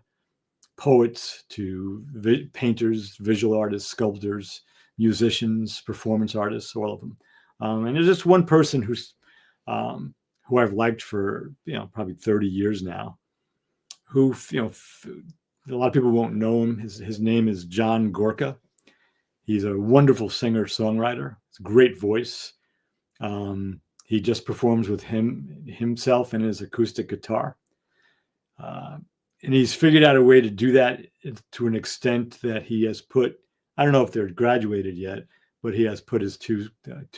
poets to painters, visual artists, sculptors, musicians, performance artists, all of them. And there's just one person who I've liked for probably 30 years now, who a lot of people won't know him. His name is John Gorka. He's a wonderful singer-songwriter. It's a great voice. He just performs with himself and his acoustic guitar. And he's figured out a way to do that to an extent that he has put, I don't know if they're graduated yet, but he has put his two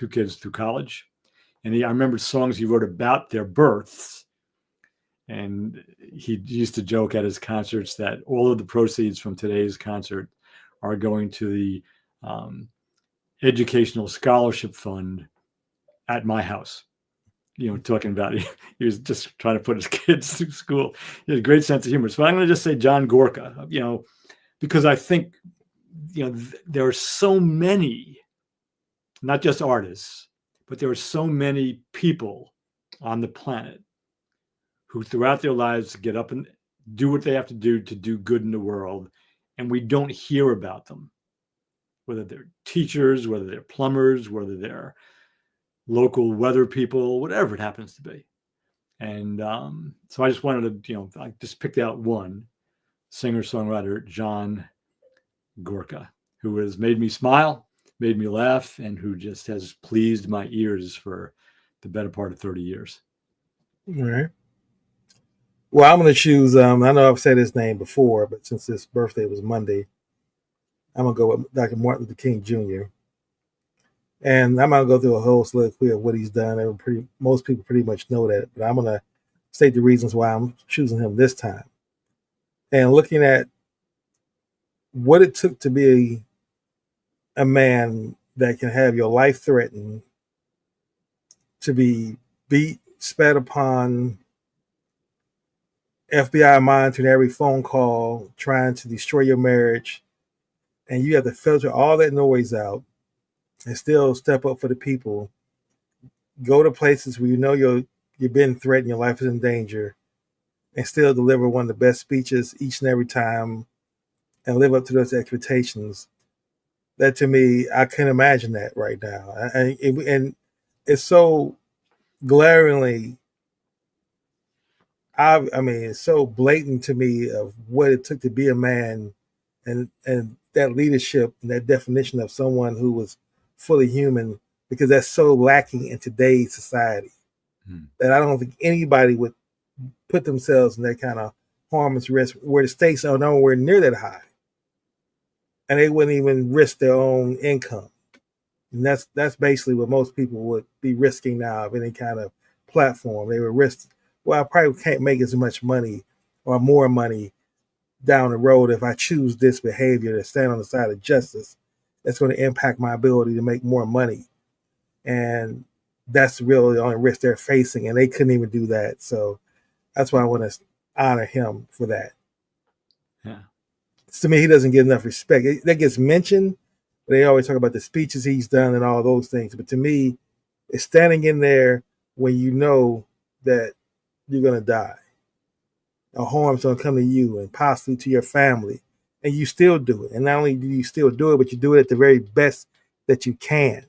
kids through college. And I remember songs he wrote about their births. And he used to joke at his concerts that all of the proceeds from today's concert are going to the educational scholarship fund at my house. Talking about he was just trying to put his kids through school. He had a great sense of humor. So I'm going to just say John Gorka, because I think, there are so many, not just artists, but there are so many people on the planet who throughout their lives get up and do what they have to do good in the world. And we don't hear about them, whether they're teachers, whether they're plumbers, whether they're local weather people, whatever it happens to be. And so I just wanted to, I just picked out one singer-songwriter, John Gorka, who has made me smile, made me laugh, and who just has pleased my ears for the better part of 30 years. All right. Well, I'm going to choose, I know I've said his name before, but since his birthday was Monday, I'm going to go with Dr. Martin Luther King Jr. And I'm going to go through a whole soliloquy of what he's done. Most people pretty much know that, but I'm going to state the reasons why I'm choosing him this time. And looking at what it took to be a man that can have your life threatened, to be beat, spat upon, FBI monitoring every phone call, trying to destroy your marriage, and you have to filter all that noise out and still step up for the people. Go to places where you know you've been threatened, your life is in danger, and still deliver one of the best speeches each and every time and live up to those expectations. That to me, I can't imagine that right now. And it's so glaringly, I mean, it's so blatant to me of what it took to be a man, and that leadership and that definition of someone who was fully human, because that's so lacking in today's society Hmm. that I don't think anybody would put themselves in that kind of harmless risk where the stakes are nowhere near that high, and they wouldn't even risk their own income. And that's basically what most people would be risking now of any kind of platform. They would risk, well, I probably can't make as much money or more money down the road if I choose this behavior to stand on the side of justice. That's going to impact my ability to make more money. And that's really the only risk they're facing. And they couldn't even do that. So that's why I want to honor him for that. Yeah. To me, he doesn't get enough respect. That gets mentioned. They always talk about the speeches he's done and all those things. But to me, it's standing in there when you know that you're going to die. A harm's going to come to you and possibly to your family. And you still do it. And not only do you still do it, but you do it at the very best that you can.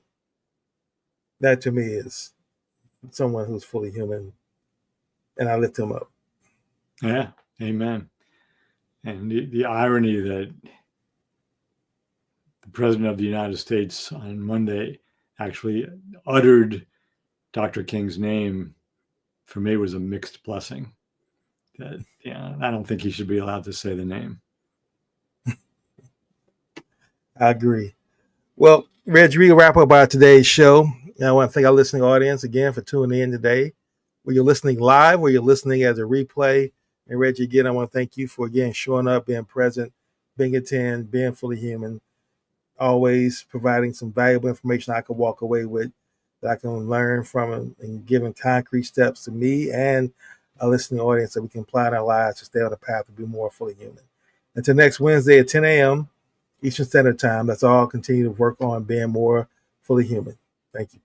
That to me is someone who's fully human. And I lift him up. Yeah. Amen. And the irony that the President of the United States on Monday actually uttered Dr. King's name, for me, was a mixed blessing. That, yeah, I don't think he should be allowed to say the name. I agree. Well, Reggie, we wrap up our today's show. And I want to thank our listening audience again for tuning in today. Whether you're listening live or you're listening as a replay. And Reggie, again, I want to thank you for, again, showing up, being present, being attend, being fully human, always providing some valuable information I can walk away with, that I can learn from, and giving concrete steps to me and a listening audience that we can apply in our lives to stay on the path to be more fully human. Until next Wednesday at 10 a.m. Eastern Standard Time, let's all continue to work on being more fully human. Thank you.